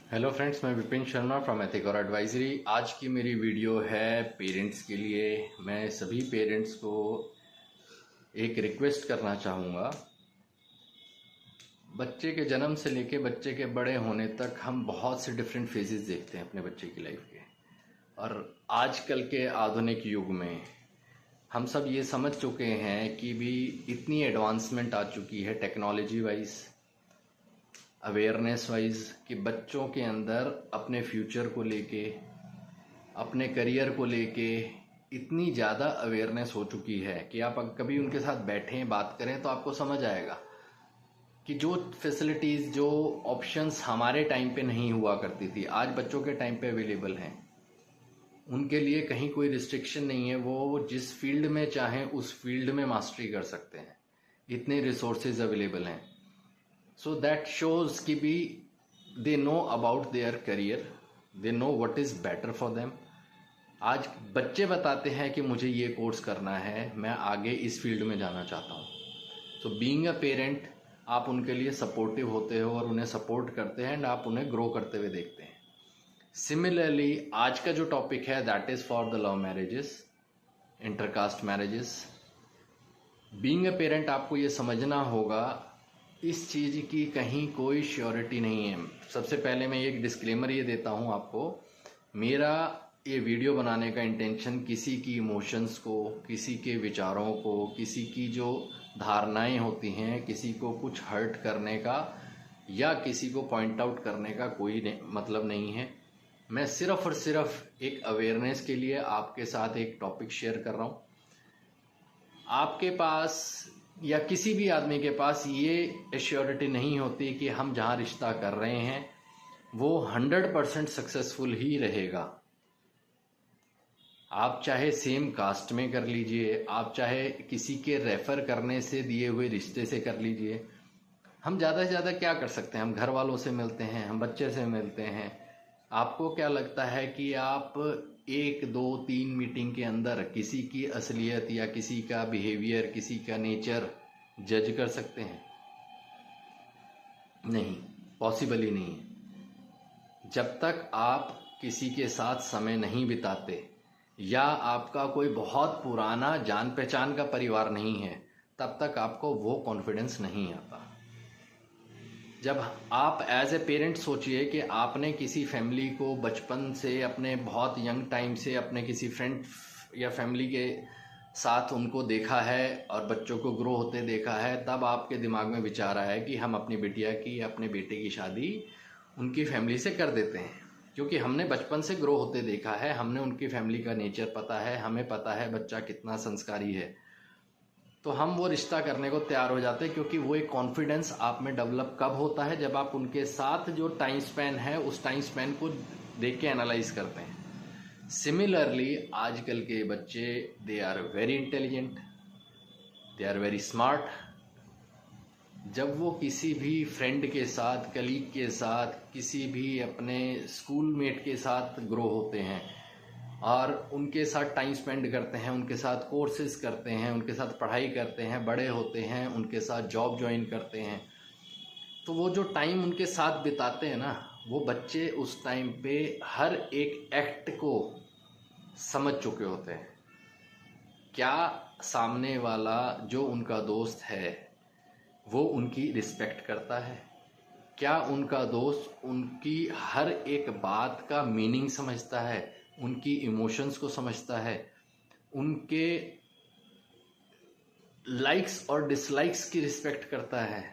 Hello friends, मैं Vipin Sharma from ethical advisory. आज की मेरी वीडियो है पेरेंट्स के लिए। मैं सभी पेरेंट्स को एक रिक्वेस्ट करना चाहूँगा। बच्चे के जन्म से लेके बच्चे के बड़े होने तक हम बहुत से डिफरेंट फेजेस देखते हैं अपने बच्चे की लाइफ के। और आजकल के आधुनिक युग में हम सब ये समझ चुके हैं कि भी इतनी एडवांसमेंट आ चुकी है टेक्नोलॉजी वाइज, अवेयरनेस वाइज, कि बच्चों के अंदर अपने फ्यूचर को लेके, अपने करियर को लेके इतनी ज़्यादा अवेयरनेस हो चुकी है कि आप कभी उनके साथ बैठें, बात करें तो आपको समझ आएगा कि जो फैसिलिटीज़, जो ऑप्शंस हमारे टाइम पे नहीं हुआ करती थी, आज बच्चों के टाइम पे अवेलेबल हैं। उनके लिए कहीं कोई रिस्ट्रिक्शन नहीं है, वो जिस फील्ड में चाहें उस फील्ड में मास्टरी कर सकते हैं। इतने रिसोर्सेज अवेलेबल हैं। सो दैट शोज कि भी they know about their career, they know what is better for them. आज बच्चे बताते हैं कि मुझे ये कोर्स करना है, मैं आगे इस फील्ड में जाना चाहता हूँ। सो बीइंग अ पेरेंट, आप उनके लिए सपोर्टिव होते हो और उन्हें सपोर्ट करते हैं एंड आप उन्हें ग्रो करते हुए देखते हैं। सिमिलरली आज का जो टॉपिक है that is for the love marriages, intercaste marriages. Being a parent आपको ये समझना होगा, इस चीज़ की कहीं कोई श्योरिटी नहीं है। सबसे पहले मैं एक डिस्क्लेमर ये देता हूँ आपको, मेरा ये वीडियो बनाने का इंटेंशन किसी की इमोशंस को, किसी के विचारों को, किसी की जो धारणाएं होती हैं, किसी को कुछ हर्ट करने का या किसी को पॉइंट आउट करने का कोई मतलब नहीं है। मैं सिर्फ और सिर्फ एक अवेयरनेस के लिए आपके साथ एक टॉपिक शेयर कर रहा हूँ। आपके पास या किसी भी आदमी के पास ये एश्योरिटी नहीं होती कि हम जहाँ रिश्ता कर रहे हैं वो 100% सक्सेसफुल ही रहेगा। आप चाहे सेम कास्ट में कर लीजिए, आप चाहे किसी के रेफर करने से दिए हुए रिश्ते से कर लीजिए। हम ज़्यादा से ज़्यादा क्या कर सकते हैं? हम घर वालों से मिलते हैं, हम बच्चे से मिलते हैं। आपको क्या लगता है कि आप 1 2 3 मीटिंग के अंदर किसी की असलियत या किसी का बिहेवियर, किसी का नेचर जज कर सकते हैं? नहीं, पॉसिबल ही नहीं है। जब तक आप किसी के साथ समय नहीं बिताते या आपका कोई बहुत पुराना जान पहचान का परिवार नहीं है, तब तक आपको वो कॉन्फिडेंस नहीं आता। जब आप एज ए पेरेंट सोचिए कि आपने किसी फैमिली को बचपन से, अपने बहुत यंग टाइम से अपने किसी फ्रेंड या फैमिली के साथ उनको देखा है और बच्चों को ग्रो होते देखा है, तब आपके दिमाग में विचार आया है कि हम अपनी बिटिया की, अपने बेटे की शादी उनकी फैमिली से कर देते हैं, क्योंकि हमने बचपन से ग्रो होते देखा है, हमने उनकी फैमिली का नेचर पता है, हमें पता है बच्चा कितना संस्कारी है। तो हम वो रिश्ता करने को तैयार हो जाते हैं, क्योंकि वो एक कॉन्फिडेंस आप में डेवलप कब होता है? जब आप उनके साथ जो टाइम स्पेन है उस टाइम स्पेन को देख के एनालाइज करते हैं। सिमिलरली आजकल के बच्चे, they are very intelligent, they are very smart. जब वो किसी भी फ्रेंड के साथ, कलीग के साथ, किसी भी अपने स्कूल मेट के साथ ग्रो होते हैं और उनके साथ टाइम स्पेंड करते हैं, उनके साथ कोर्सेज करते हैं, उनके साथ पढ़ाई करते हैं, बड़े होते हैं, उनके साथ जॉब ज्वाइन करते हैं, तो वो जो टाइम उनके साथ बिताते हैं ना, वो बच्चे उस टाइम पे हर एक एक्ट को समझ चुके होते हैं। क्या सामने वाला जो उनका दोस्त है वो उनकी रिस्पेक्ट करता है? क्या उनका दोस्त उनकी हर एक बात का मीनिंग समझता है, उनकी इमोशंस को समझता है, उनके लाइक्स और डिसलाइक्स की रिस्पेक्ट करता है?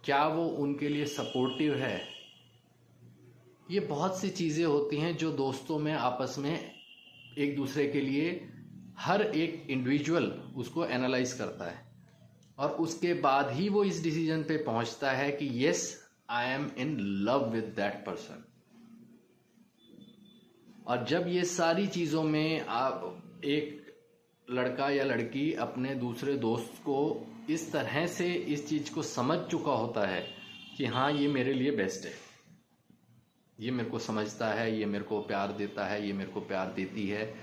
क्या वो उनके लिए सपोर्टिव है? ये बहुत सी चीज़ें होती हैं जो दोस्तों में आपस में एक दूसरे के लिए हर एक इंडिविजुअल उसको एनालाइज करता है और उसके बाद ही वो इस डिसीजन पे पहुंचता है कि yes, I am in love with that person. और जब ये सारी चीज़ों में आप, एक लड़का या लड़की अपने दूसरे दोस्त को इस तरह से इस चीज़ को समझ चुका होता है कि हाँ, ये मेरे लिए बेस्ट है, ये मेरे को समझता है, ये मेरे को प्यार देता है, ये मेरे को प्यार देती है,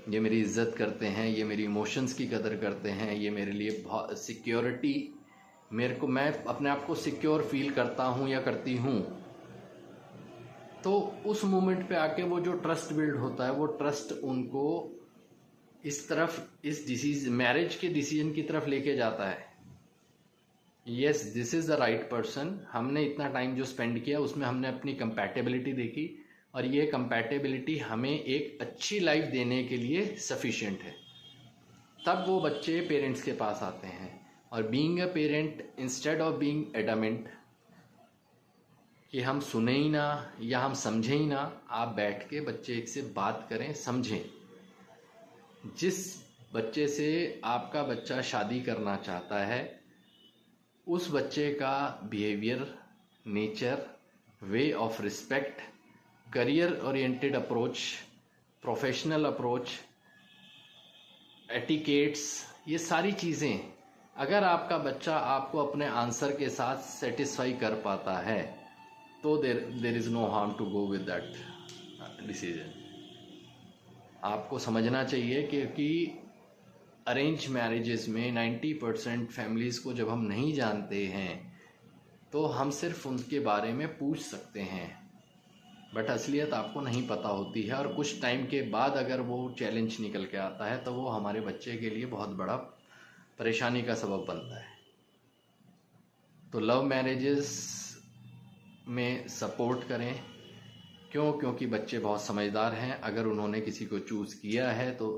ये मेरी इज्जत करते हैं, ये मेरी इमोशंस की कदर करते हैं, ये मेरे लिए बहुत सिक्योरिटी, मेरे को, मैं अपने आप को सिक्योर फील करता हूँ या करती हूँ, तो उस मोमेंट पे आके वो जो ट्रस्ट बिल्ड होता है, वो ट्रस्ट उनको इस तरफ, इस मैरिज के डिसीजन की तरफ लेके जाता है। Yes, this is the right person. हमने इतना टाइम जो स्पेंड किया उसमें हमने अपनी कंपैटिबिलिटी देखी, और ये कंपैटिबिलिटी हमें एक अच्छी लाइफ देने के लिए सफिशिएंट है। तब वो बच्चे पेरेंट्स के पास आते हैं। और being a parent, instead of being adamant कि हम सुने ही ना या हम समझें ही ना, आप बैठ के बच्चे से बात करें, समझें। जिस बच्चे से आपका बच्चा शादी करना चाहता है, उस बच्चे का behaviour, nature, way of respect, career oriented approach, professional approach, etiquettes, ये सारी चीज़ें अगर आपका बच्चा आपको अपने आंसर के साथ सेटिस्फाई कर पाता है, तो there is no harm to go with that decision. आपको समझना चाहिए क्योंकि अरेंज मैरिजेस में 90% फैमिलीज़ को जब हम नहीं जानते हैं तो हम सिर्फ उनके बारे में पूछ सकते हैं, बट असलियत आपको नहीं पता होती है। और कुछ टाइम के बाद अगर वो चैलेंज निकल के आता है तो वो हमारे बच्चे के लिए बहुत बड़ा परेशानी का सबब बनता है। तो लव मैरिजेस में सपोर्ट करें। क्यों? क्योंकि बच्चे बहुत समझदार हैं। अगर उन्होंने किसी को चूज़ किया है तो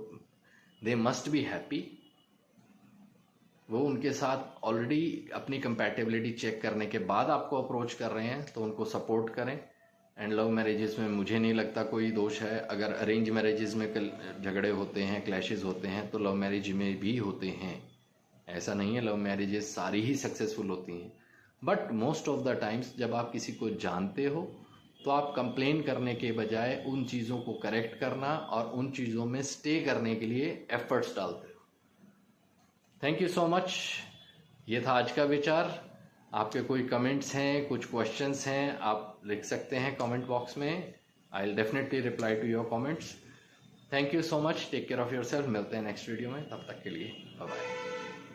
दे मस्ट बी हैप्पी। वो उनके साथ ऑलरेडी अपनी कंपैटिबिलिटी चेक करने के बाद आपको अप्रोच कर रहे हैं, तो उनको सपोर्ट करें। एंड लव मैरिजेस में मुझे नहीं लगता कोई दोष है। अगर अरेंज मैरिजेस में झगड़े होते हैं, क्लैशेस होते हैं, तो लव मैरिज में भी होते हैं। ऐसा नहीं है लव मैरिजेस सारी ही सक्सेसफुल होती हैं, but most of the times जब आप किसी को जानते हो तो आप कंप्लेन करने के बजाय उन चीज़ों को करेक्ट करना और उन चीज़ों में स्टे करने के लिए एफर्ट्स डालते हो। Thank you so much. ये था आज का विचार। आपके कोई कमेंट्स हैं, कुछ क्वेश्चंस हैं, आप लिख सकते हैं कमेंट बॉक्स में। I will definitely reply to your comments. Thank you so much. Take care of yourself. मिलते हैं नेक्स्ट वीडियो में। तब तक के लिए बाय बाय।